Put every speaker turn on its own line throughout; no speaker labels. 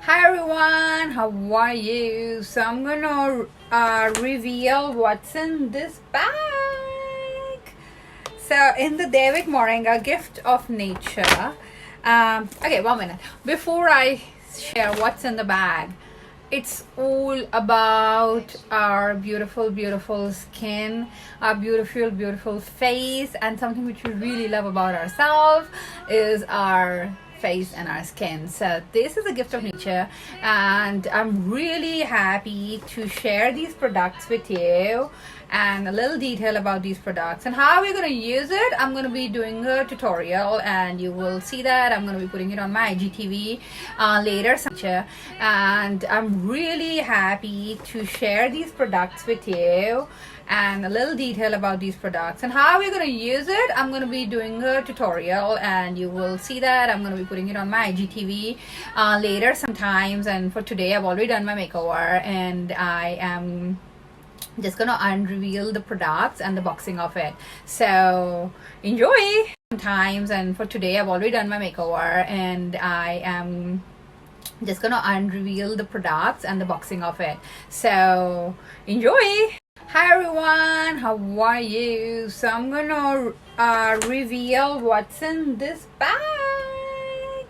Hi everyone, how are you? So I'm gonna reveal what's in this bag. So in the David Moringa gift of nature. Okay, 1 minute. Before I share what's in the bag, it's all about our beautiful, beautiful skin, our beautiful, beautiful face, and something which we really love about ourselves is our face and our skin. So this is a gift of nature, and I'm really happy to share these products with you and a little detail about these products and how we're going to use it. I'm going to be doing a tutorial and you will see that. I'm going to be putting it on my IGTV later, and I'm really happy to share these products with you and a little detail about these products and how we're going to use it. I'm going to be doing a tutorial and you will see that. I'm going to be putting it on my IGTV later sometimes. And for today I've already done my makeover and I am just gonna unreveal the products and the boxing of it. So enjoy. Sometimes, and for today I've already done my makeover and I am just gonna unreveal the products and the boxing of it. So enjoy. Hi everyone, how are you? So I'm gonna reveal what's in this bag.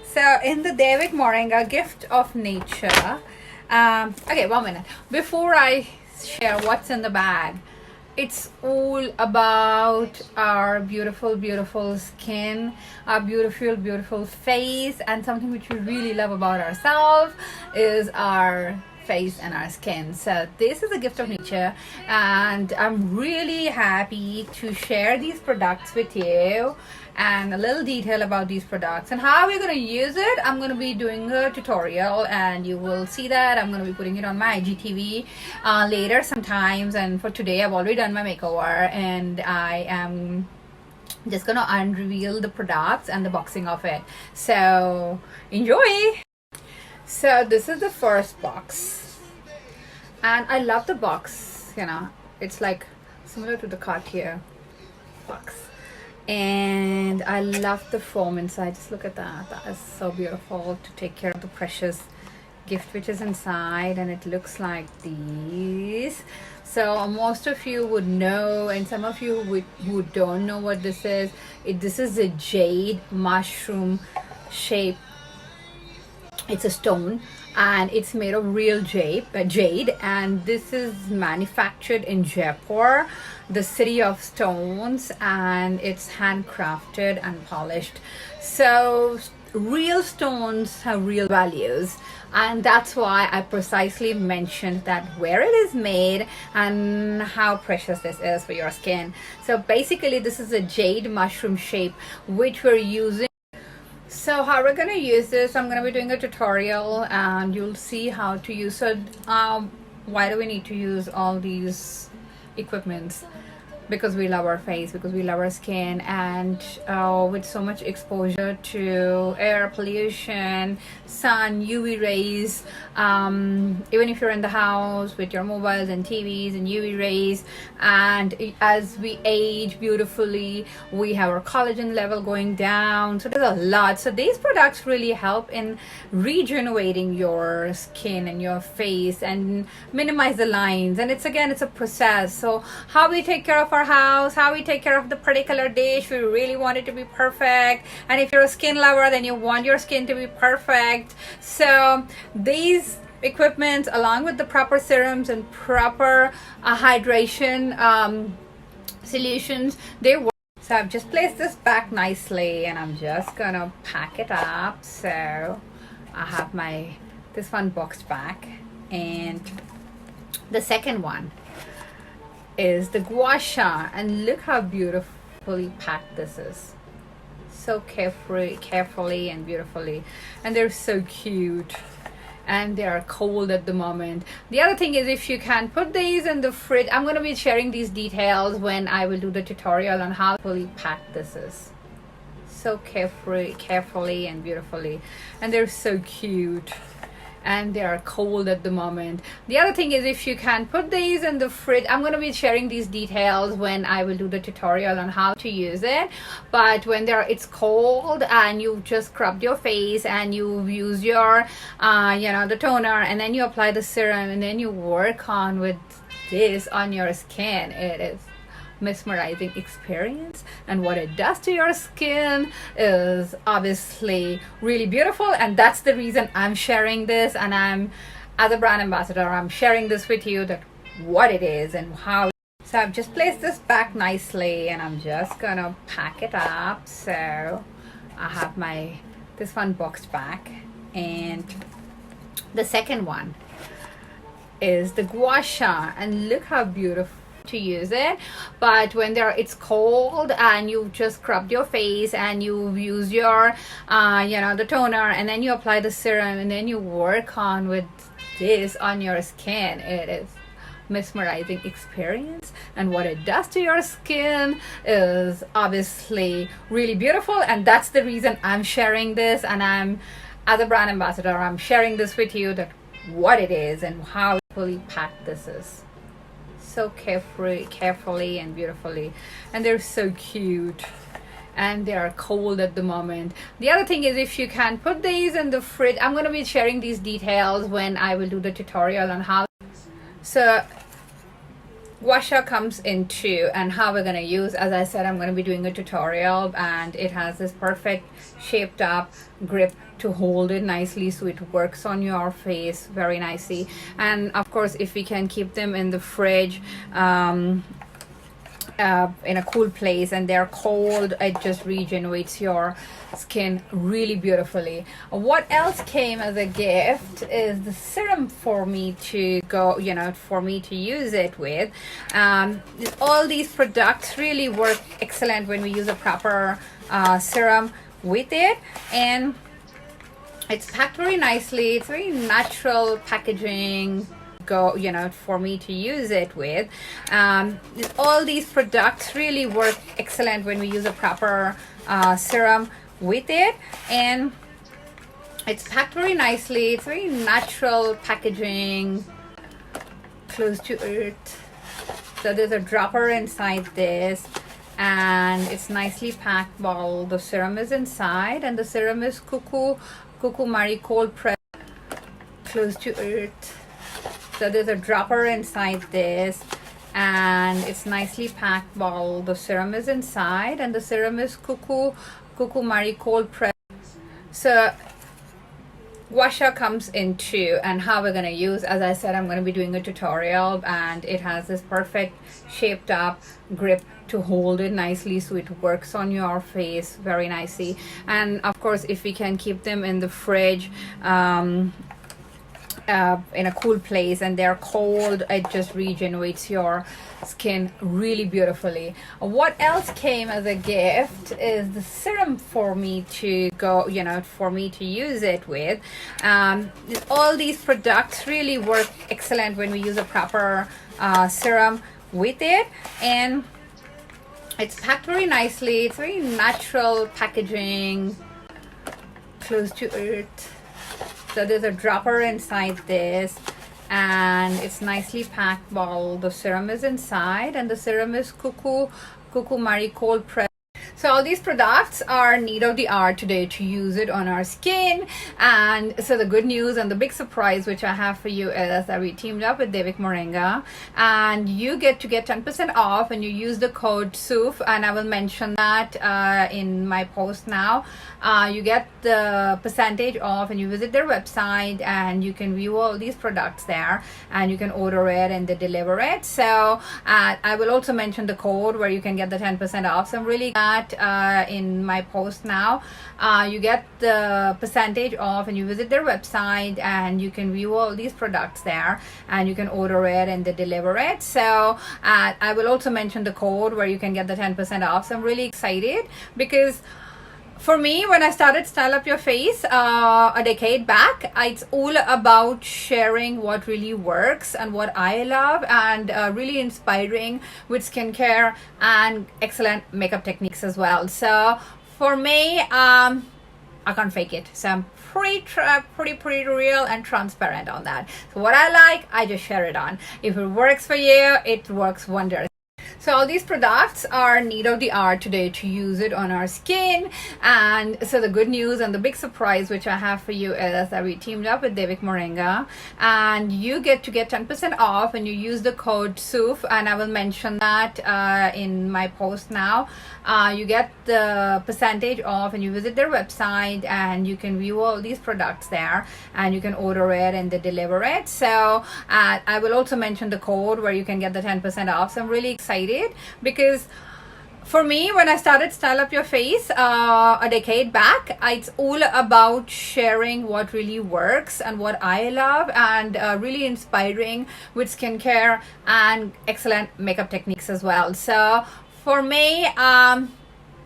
So in the David Moringa gift of nature. Okay, 1 minute. Before I share what's in the bag, it's all about our beautiful, beautiful skin, our beautiful, beautiful face, and something which we really love about ourselves is our face and our skin. So this is a gift of nature, and I'm really happy to share these products with you and a little detail about these products and how we're going to use it. I'm going to be doing a tutorial and you will see that. I'm going to be putting it on my IGTV later sometimes. And for today I've already done my makeover and I am just going to unreveal the products and the boxing of it. So enjoy. So this is the first box and I love the box. It's like similar to the Cartier box. And I love the foam inside. Just look at that. That is so beautiful to take care of the precious gift which is inside, and it looks like these. So most of you would know, and some of you who don't know what this is, this is a jade mushroom shape. It's a stone and it's made of real jade, and this is manufactured in Jaipur, the city of stones, and it's handcrafted and polished. So real stones have real values, and that's why I precisely mentioned that where it is made and how precious this is for your skin. So basically this is a jade mushroom shape which we're using. So how we're going to use this, I'm going to be doing a tutorial and you'll see how to use it. Why do we need to use all these equipments? Because we love our face, because we love our skin, and with so much exposure to air pollution, sun, UV rays, even if you're in the house with your mobiles and TVs and UV rays, and as we age beautifully, we have our collagen level going down. So there's a lot. So these products really help in regenerating your skin and your face and minimize the lines. And it's a process. So how we take care of our house, how we take care of the particular dish, we really want it to be perfect. And if you're a skin lover, then you want your skin to be perfect. So these equipment, along with the proper serums and proper hydration solutions, they work. So I've just placed this back nicely and I'm just gonna pack it up. So I have this one boxed back, and the second one is the gua sha, and look how beautifully packed this is. So carefully and beautifully, and they're so cute, and they are cold at the moment. The other thing is, if you can put these in the fridge, I'm going to be sharing these details when I will do the tutorial on how fully packed this is. So carefully and beautifully, and they're so cute, and they are cold at the moment. The other thing is, if you can put these in the fridge, I'm going to be sharing these details when I will do the tutorial on how to use it. But when it's cold and you've just scrubbed your face and you use your the toner, and then you apply the serum, and then you work on with this on your skin, it is mesmerizing experience, and what it does to your skin is obviously really beautiful. And that's the reason I'm sharing this, and I'm, as a brand ambassador, I'm sharing this with you, that what it is and how. So I've just placed this back nicely, and I'm just gonna pack it up. So I have this one boxed back, and the second one is the gua sha, and look how beautiful to use it. But when it's cold and you've just scrubbed your face and you use your the toner, and then you apply the serum, and then you work on with this on your skin, it is mesmerizing experience, and what it does to your skin is obviously really beautiful. And that's the reason I'm sharing this, and I'm, as a brand ambassador, I'm sharing this with you, that what it is and how fully packed this is. So carefully and beautifully, and they're so cute, and they are cold at the moment. The other thing is, if you can put these in the fridge, I'm going to be sharing these details when I will do the tutorial on how. So gua sha comes in two, and how we're going to use, as I said, I'm going to be doing a tutorial, and it has this perfect shaped up grip to hold it nicely, so it works on your face very nicely. And of course, if we can keep them in the fridge in a cool place and they're cold, it just regenerates your skin really beautifully. What else came as a gift is the serum for me to for me to use it with. All these products really work excellent when we use a proper serum with it, and it's packed very nicely. It's very natural packaging for me to use it with. All these products really work excellent when we use a proper serum with it, and it's packed very nicely. It's very natural packaging, close to earth. So there's a dropper inside this, and it's nicely packed while the serum is inside, and the serum is cuckoo marigold press, close to earth. So there's a dropper inside this, and it's nicely packed while the serum is inside, and the serum is cuckoo marigold press. So gua sha comes in two, and how we're going to use, as I said, I'm going to be doing a tutorial, and it has this perfect shaped up grip to hold it nicely, so it works on your face very nicely. And of course, if we can keep them in the fridge in a cool place and they're cold, it just regenerates your skin really beautifully. What else came as a gift is the serum for me to for me to use it with. All these products really work excellent when we use a proper serum with it, and it's packed very nicely. It's very natural packaging, close to earth. So there's a dropper inside this, and it's nicely packed while the serum is inside, and the serum is cuckoo marigold press. So all these products are need of the hour today to use it on our skin. And so the good news and the big surprise which I have for you is that we teamed up with Devik Moringa, and you get 10% off when you use the code SOOF, and I will mention that in my post now. You get the percentage off, and you visit their website, and you can view all these products there, and you can order it and they deliver it. So I will also mention the code where you can get the 10% off. So I'm really glad in my post now. You get the percentage off, and you visit their website, and you can view all these products there, and you can order it and they deliver it. So I will also mention the code where you can get the 10% off. So I'm really excited, because for me, when I started Style Up Your Face a decade back, it's all about sharing what really works and what I love, and really inspiring with skincare and excellent makeup techniques as well. So for me, I can't fake it. So I'm pretty real and transparent on that. So what I like, I just share it on. If it works for you, it works wonders. So all these products are need of the hour today to use it on our skin. And so the good news and the big surprise which I have for you is that we teamed up with Devik Moringa, and you get to get 10% off when you use the code SOOF, and I will mention that in my post now. You get the percentage off and you visit their website, and you can view all these products there, and you can order it and they deliver it. So I will also mention the code where you can get the 10% off. So I'm really excited because for me, when I started Style Up Your Face a decade back, it's all about sharing what really works and what I love, and really inspiring with skincare and excellent makeup techniques as well. So for me, I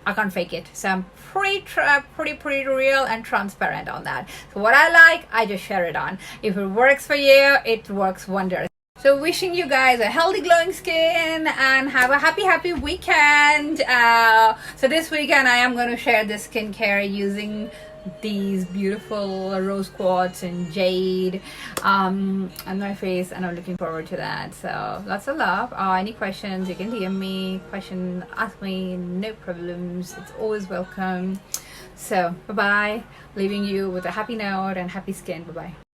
can't fake it. So I'm pretty real and transparent on that. So what I like, I just share it on. If it works for you, it works wonders. So wishing you guys a healthy glowing skin and have a happy weekend. So this weekend I am going to share the skincare using these beautiful rose quartz and jade on my face, and I'm looking forward to that. So lots of love. Any questions, you can DM me, ask me, no problems, it's always welcome. So bye bye, leaving you with a happy note and happy skin. Bye bye.